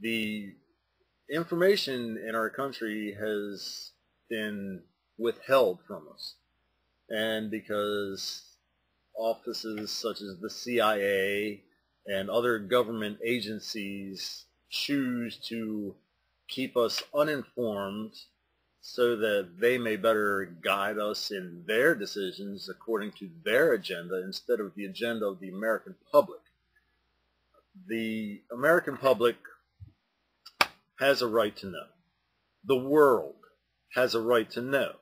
The information in our country has been withheld from us, and because offices such as the CIA and other government agencies choose to keep us uninformed so that they may better guide us in their decisions according to their agenda instead of the agenda of the American public. The American public has a right to know. The world has a right to know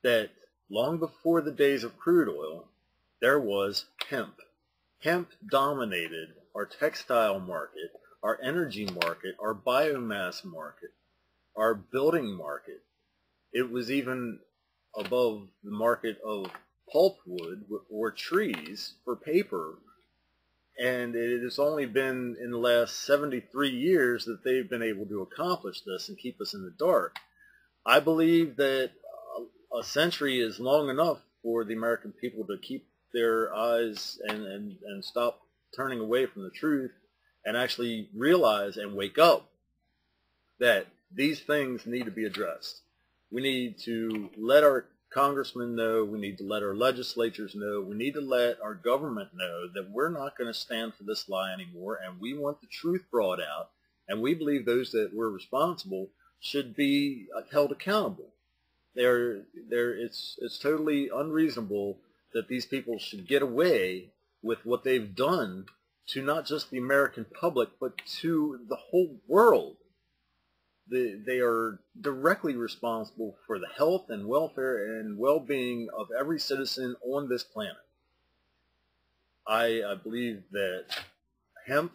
that long before the days of crude oil, there was hemp. Hemp dominated our textile market, our energy market, our biomass market, our building market. It was even above the market of pulpwood or trees for paper. And it has only been in the last 73 years that they've been able to accomplish this and keep us in the dark. I believe that a century is long enough for the American people to keep their eyes and stop turning away from the truth and actually realize and wake up that these things need to be addressed. We need to let our congressmen know, we need to let our legislatures know, we need to let our government know that we're not going to stand for this lie anymore, and we want the truth brought out, and we believe those that were responsible should be held accountable. It's totally unreasonable that these people should get away with what they've done to not just the American public, but to the whole world. They are directly responsible for the health and welfare and well-being of every citizen on this planet. I believe that hemp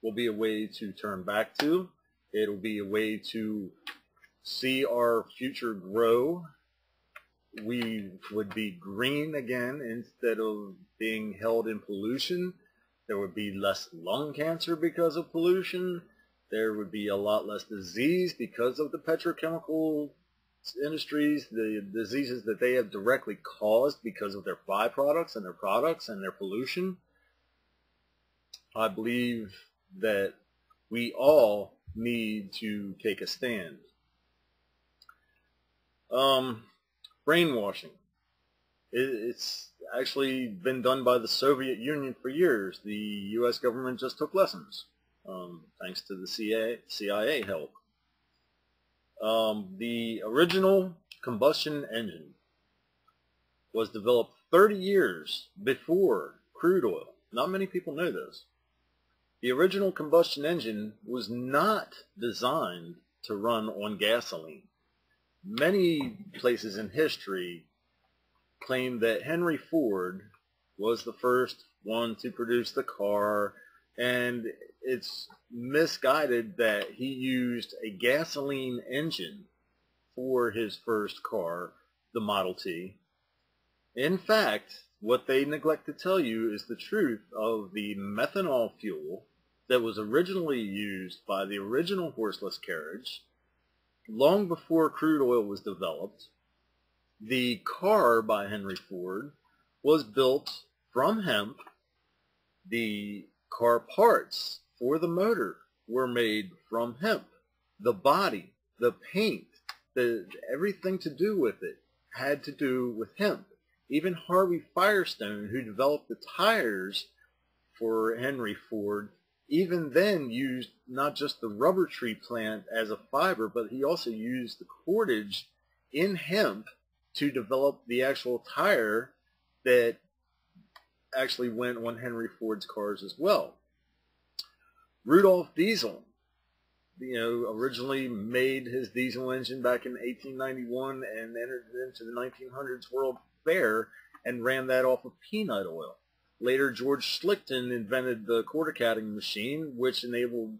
will be a way to turn back to. It'll be a way to see our future grow. We would be green again instead of being held in pollution. There would be less lung cancer because of pollution. There would be a lot less disease because of the petrochemical industries, the diseases that they have directly caused because of their byproducts and their products and their pollution. I believe that we all need to take a stand. Brainwashing. It's actually been done by the Soviet Union for years. The U.S. government just took lessons. Thanks to the CIA help. The original combustion engine was developed 30 years before crude oil. Not many people know this. The original combustion engine was not designed to run on gasoline. Many places in history claim that Henry Ford was the first one to produce the car, and it's misguided that he used a gasoline engine for his first car, the Model T. In fact, what they neglect to tell you is the truth of the methanol fuel that was originally used by the original horseless carriage. Long before crude oil was developed, the car by Henry Ford was built from hemp. The car parts for the motor were made from hemp. The body, the paint, everything to do with it had to do with hemp. Even Harvey Firestone, who developed the tires for Henry Ford, even then used not just the rubber tree plant as a fiber, but he also used the cordage in hemp to develop the actual tire that actually went on Henry Ford's cars as well. Rudolf Diesel, originally made his diesel engine back in 1891 and entered into the 1900s World Fair and ran that off of peanut oil. Later, George Schlichten invented the quarter counting machine, which enabled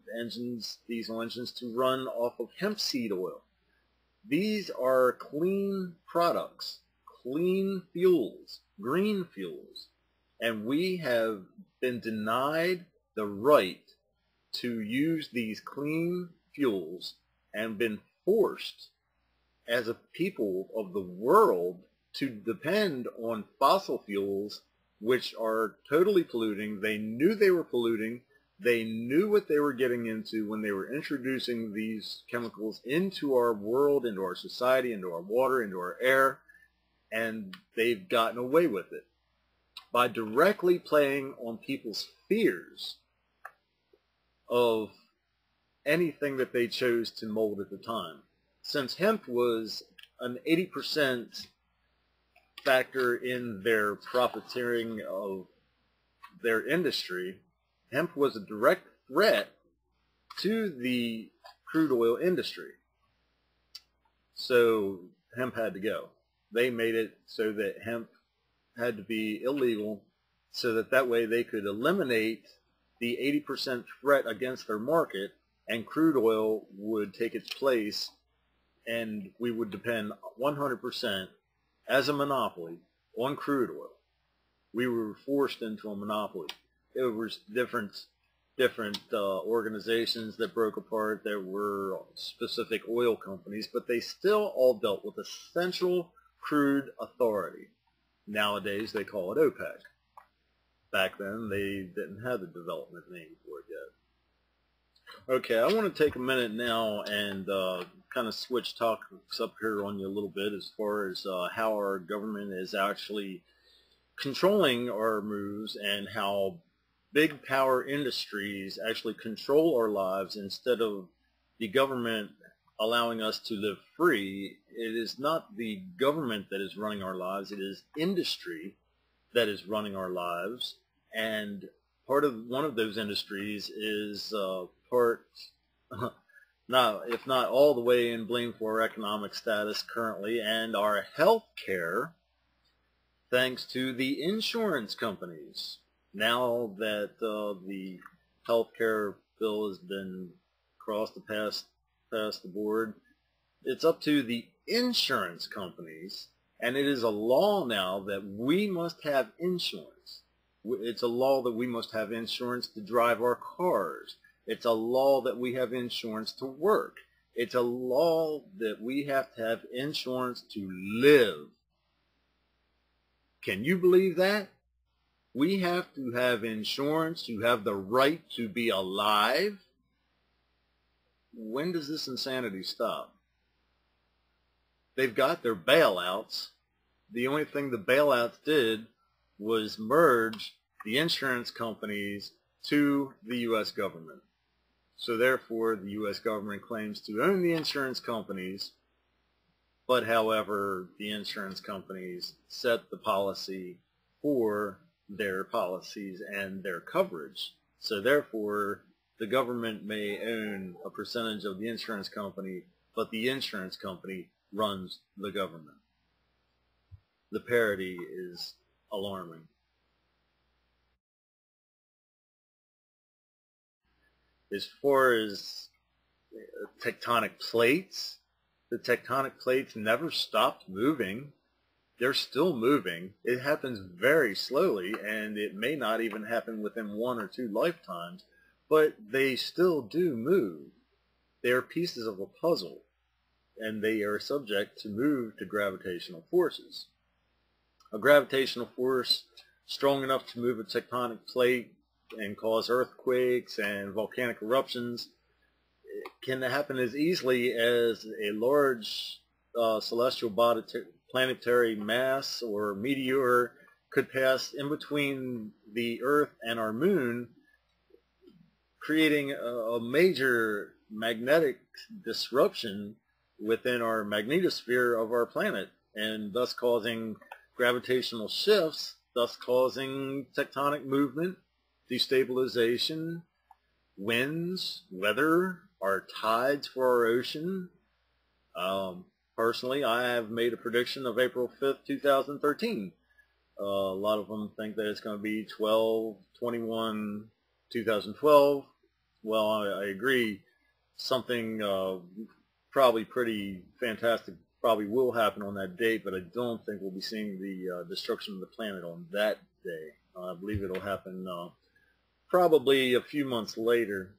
diesel engines to run off of hemp seed oil. These are clean products, clean fuels, green fuels, and we have been denied the right to use these clean fuels and been forced as a people of the world to depend on fossil fuels, which are totally polluting. They knew they were polluting. They knew what they were getting into when they were introducing these chemicals into our world, into our society, into our water, into our air, and they've gotten away with it by directly playing on people's fears of anything that they chose to mold at the time. Since hemp was an 80% factor in their profiteering of their industry, hemp was a direct threat to the crude oil industry. So hemp had to go. They made it so that hemp had to be illegal so that way they could eliminate the 80% threat against their market, and crude oil would take its place, and we would depend 100% as a monopoly on crude oil. We were forced into a monopoly. There was different organizations that broke apart that were specific oil companies, but they still all dealt with a central crude authority. Nowadays they call it OPEC. Back then they didn't have the development name for it yet. Okay, I want to take a minute now and kind of switch topics up here on you a little bit as far as how our government is actually controlling our moves and how big power industries actually control our lives instead of the government allowing us to live free. It is not the government that is running our lives, it is industry that is running our lives, and one of those industries is if not all the way in blame for our economic status currently and our health care, thanks to the insurance companies. Now that the health care bill has been crossed to pass the board, it's up to the insurance companies, and it is a law now that we must have insurance. It's a law that we must have insurance to drive our cars. It's a law that we have insurance to work. It's a law that we have to have insurance to live. Can you believe that? We have to have insurance to have the right to be alive. When does this insanity stop? They've got their bailouts. The only thing the bailouts did was merge the insurance companies to the U.S. government. So therefore, the U.S. government claims to own the insurance companies, but however, the insurance companies set the policy for their policies and their coverage. So therefore, the government may own a percentage of the insurance company, but the insurance company runs the government. The parity is alarming. As far as tectonic plates, the tectonic plates never stopped moving. They're still moving. It happens very slowly, and it may not even happen within 1 or 2 lifetimes, but they still do move. They are pieces of a puzzle, and they are subject to move to gravitational forces. A gravitational force strong enough to move a tectonic plate and cause earthquakes and volcanic eruptions can happen as easily as a large celestial body, planetary mass or meteor could pass in between the Earth and our moon, creating a major magnetic disruption within our magnetosphere of our planet, and thus causing gravitational shifts, thus causing tectonic movement, destabilization, winds, weather, our tides for our ocean. Personally, I have made a prediction of April 5th, 2013. A lot of them think that it's going to be 12/21/2012. Well, I agree. Something probably pretty fantastic probably will happen on that date, but I don't think we'll be seeing the destruction of the planet on that day. I believe it'll happen probably a few months later.